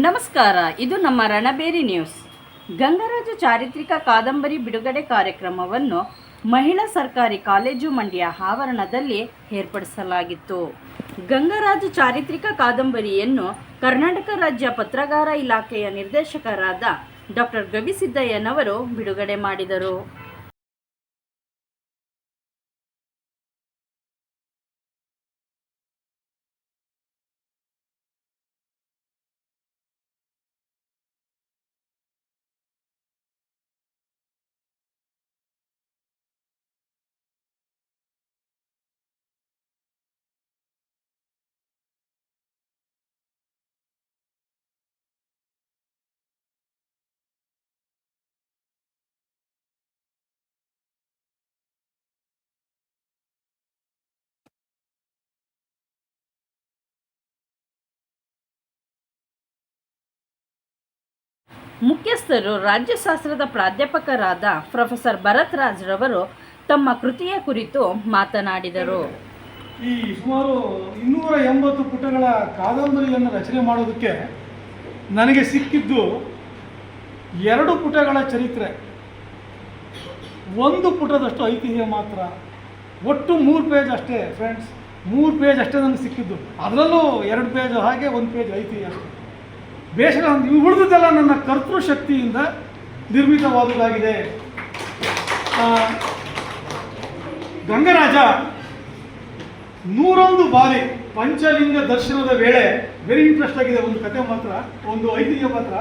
ನಮಸ್ಕಾರ, ಇದು ನಮ್ಮ ರಣಬೇರಿ ನ್ಯೂಸ್. ಗಂಗರಾಜ ಚಾರಿತ್ರಿಕ ಕಾದಂಬರಿ ಬಿಡುಗಡೆ ಕಾರ್ಯಕ್ರಮವನ್ನು ಮಹಿಳಾ ಸರ್ಕಾರಿ ಕಾಲೇಜು ಮಂಡ್ಯ ಆವರಣದಲ್ಲಿ ಏರ್ಪಡಿಸಲಾಗಿತ್ತು. ಗಂಗರಾಜ ಚಾರಿತ್ರಿಕ ಕಾದಂಬರಿಯನ್ನು ಕರ್ನಾಟಕ ರಾಜ್ಯ ಪತ್ರಗಾರ ಇಲಾಖೆಯ ನಿರ್ದೇಶಕರಾದ ಡಾಕ್ಟರ್ ಗವಿಸಿದ್ದಯ್ಯನವರು ಬಿಡುಗಡೆ ಮಾಡಿದರು. ಮುಖ್ಯಸ್ಥರು ರಾಜ್ಯಶಾಸ್ತ್ರದ ಪ್ರಾಧ್ಯಾಪಕರಾದ ಪ್ರೊಫೆಸರ್ ಭರತ್ ರಾಜ್ ರವರು ತಮ್ಮ ಕೃತಿಯ ಕುರಿತು ಮಾತನಾಡಿದರು. ಈ ಸುಮಾರು 280 ಪುಟಗಳ ಕಾದಂಬರಿಯನ್ನು ರಚನೆ ಮಾಡೋದಕ್ಕೆ ನನಗೆ ಸಿಕ್ಕಿದ್ದು 2 ಪುಟಗಳ ಚರಿತ್ರೆ, 1 ಪುಟದಷ್ಟು ಐತಿಹ್ಯ ಮಾತ್ರ. ಒಟ್ಟು 3 ಪೇಜ್ ಅಷ್ಟೇ ಫ್ರೆಂಡ್ಸ್, 3 ಪೇಜ್ ಅಷ್ಟೇ ನನಗೆ ಸಿಕ್ಕಿದ್ದು. ಅದರಲ್ಲೂ 2 ಪೇಜ್ ಹಾಗೆ 1 ಪೇಜ್ ಐತಿಹ್ಯ ಅಷ್ಟೇ. ಬೇಸರ ಉಳಿದುದೆಲ್ಲ ನನ್ನ ಕರ್ತೃಶಕ್ತಿಯಿಂದ ನಿರ್ಮಿತವಾದುದಾಗಿದೆ. ಗಂಗರಾಜ 101 ಬಾರಿ ಪಂಚಲಿಂಗ ದರ್ಶನದ ವೇಳೆ, ವೆರಿ ಇಂಟ್ರೆಸ್ಟ್ ಆಗಿದೆ ಒಂದು ಕತೆ ಮಾತ್ರ, ಒಂದು ಐತಿಹ್ಯ ಮಾತ್ರ.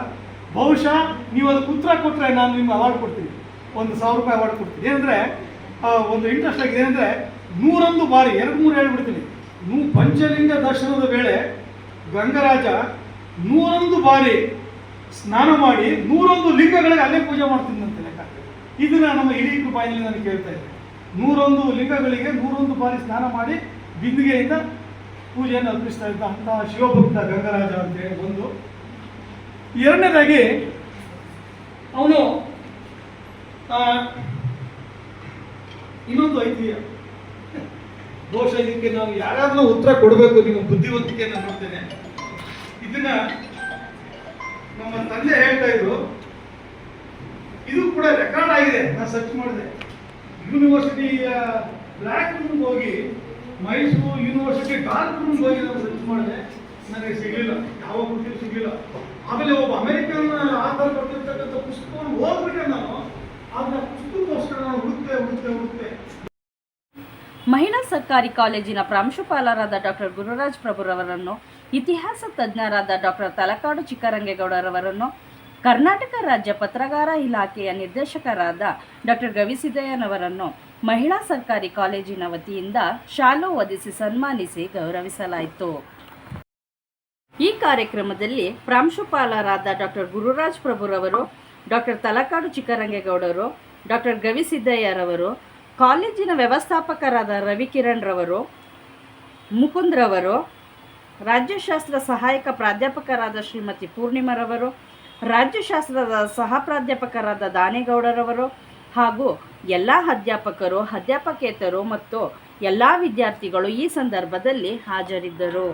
ಬಹುಶಃ ನೀವು ಅದಕ್ಕೆ ಉತ್ತರ ಕೊಟ್ಟರೆ ನಾನು ನಿಮ್ಗೆ ಅವಾರ್ಡ್ ಕೊಡ್ತೀನಿ, 1,000 ರೂಪಾಯಿ ಅವಾರ್ಡ್ ಕೊಡ್ತೀನಿ. ಏನಂದರೆ ಒಂದು ಇಂಟ್ರೆಸ್ಟ್ ಆಗಿದೆ ಅಂದರೆ 101 ಬಾರಿ, 2-3 ಹೇಳ್ಬಿಡ್ತೀನಿ. ಪಂಚಲಿಂಗ ದರ್ಶನದ ವೇಳೆ ಗಂಗರಾಜ 101 ಬಾರಿ ಸ್ನಾನ ಮಾಡಿ 101 ಲಿಂಗಗಳಿಗೆ ಅಲ್ಲೇ ಪೂಜೆ ಮಾಡ್ತಿದ್ದಂತೆ ಲೆಕ್ಕ. ಇದನ್ನು ನಮ್ಮ ಹಿರಿಯ ಬಾಯಿನಲ್ಲಿ ನಾನು ಕೇಳ್ತಾ ಇದ್ದೆ. 101 ಲಿಂಗಗಳಿಗೆ 101 ಬಾರಿ ಸ್ನಾನ ಮಾಡಿ ಬಿಂದಿಗೆಯಿಂದ ಪೂಜೆಯನ್ನು ಅರ್ಪಿಸ್ತಾ ಇದ್ದ ಅಂತಹ ಶಿವಭಕ್ತ ಗಂಗರಾಜ ಅಂತೇಳಿ ಒಂದು. ಎರಡನೇದಾಗಿ ಅವನು ಇನ್ನೊಂದು ಐತಿಹ್ಯ. ಬಹುಶಃ ಇದಕ್ಕೆ ನಾವು ಯಾರಾದ್ರೂ ಉತ್ತರ ಕೊಡಬೇಕು, ನಿಮ್ಮ ಬುದ್ಧಿವಂತಿಕೆಯನ್ನು ನೋಡ್ತೇನೆ. ಇದನ್ನ ನಮ್ಮ ತಂದೆ ಹೇಳ್ತಾ ಇದ್ರು, ಇದು ಕೂಡ ರೆಕಾರ್ಡ್ ಆಗಿದೆ. ನಾನು ಸರ್ಚ್ ಮಾಡಿದೆ, ಯೂನಿವರ್ಸಿಟಿಯ ಬ್ಲ್ಯಾಕ್ ರೂಮ್ಗೆ ಹೋಗಿ, ಮೈಸೂರು ಯೂನಿವರ್ಸಿಟಿ ಡಾರ್ಕ್ ರೂಮ್ಗೆ ಹೋಗಿ ನಾನು ಸರ್ಚ್ ಮಾಡಿದೆ, ನನಗೆ ಸಿಗಲಿಲ್ಲ, ಯಾವ ಕೃತಿಯೂ ಸಿಗಲಿಲ್ಲ. ಆಮೇಲೆ ಒಬ್ಬ ಅಮೆರಿಕನ್ ಆಧಾರ ಕೊಟ್ಟಿರ್ತಕ್ಕಂಥ ಪುಸ್ತಕವನ್ನು ಓದ್ಬಿಟ್ಟೆ ನಾನು. ಅದನ್ನ ಪುಸ್ತಕಕ್ಕೋಸ್ಕರ ನಾನು ಹುಡುಕ್ತೆ. ಮಹಿಳಾ ಸರ್ಕಾರಿ ಕಾಲೇಜಿನ ಪ್ರಾಂಶುಪಾಲರಾದ ಡಾಕ್ಟರ್ ಗುರುರಾಜ್ ಪ್ರಭುರವರನ್ನು, ಇತಿಹಾಸ ತಜ್ಞರಾದ ಡಾಕ್ಟರ್ ತಲಕಾಡು ಚಿಕ್ಕರಂಗೇಗೌಡರವರನ್ನು, ಕರ್ನಾಟಕ ರಾಜ್ಯ ಪತ್ರಗಾರ ಇಲಾಖೆಯ ನಿರ್ದೇಶಕರಾದ ಡಾಕ್ಟರ್ ಗವಿಸಿದ್ದಯ್ಯನವರನ್ನು ಮಹಿಳಾ ಸರ್ಕಾರಿ ಕಾಲೇಜಿನ ವತಿಯಿಂದ ಶಾಲು ಹೊದಿಸಿ ಸನ್ಮಾನಿಸಿ ಗೌರವಿಸಲಾಯಿತು. ಈ ಕಾರ್ಯಕ್ರಮದಲ್ಲಿ ಪ್ರಾಂಶುಪಾಲರಾದ ಡಾಕ್ಟರ್ ಗುರುರಾಜ್ ಪ್ರಭುರವರು, ಡಾಕ್ಟರ್ ತಲಕಾಡು ಚಿಕ್ಕರಂಗೇಗೌಡರು, ಡಾಕ್ಟರ್ ಗವಿಸಿದ್ದಯ್ಯರವರು, ಕಾಲೇಜಿನ ವ್ಯವಸ್ಥಾಪಕರಾದ ರವಿಕಿರಣ್ ರವರು, ಮುಕುಂದ್ ರವರು, ರಾಜ್ಯಶಾಸ್ತ್ರ ಸಹಾಯಕ ಪ್ರಾಧ್ಯಾಪಕರಾದ ಶ್ರೀಮತಿ ಪೂರ್ಣಿಮರವರು, ರಾಜ್ಯಶಾಸ್ತ್ರದ ಸಹ ಪ್ರಾಧ್ಯಾಪಕರಾದ ದಾನೇಗೌಡರವರು ಹಾಗೂ ಎಲ್ಲ ಅಧ್ಯಾಪಕರು, ಅಧ್ಯಾಪಕೇತರು ಮತ್ತು ಎಲ್ಲ ವಿದ್ಯಾರ್ಥಿಗಳು ಈ ಸಂದರ್ಭದಲ್ಲಿ ಹಾಜರಿದ್ದರು.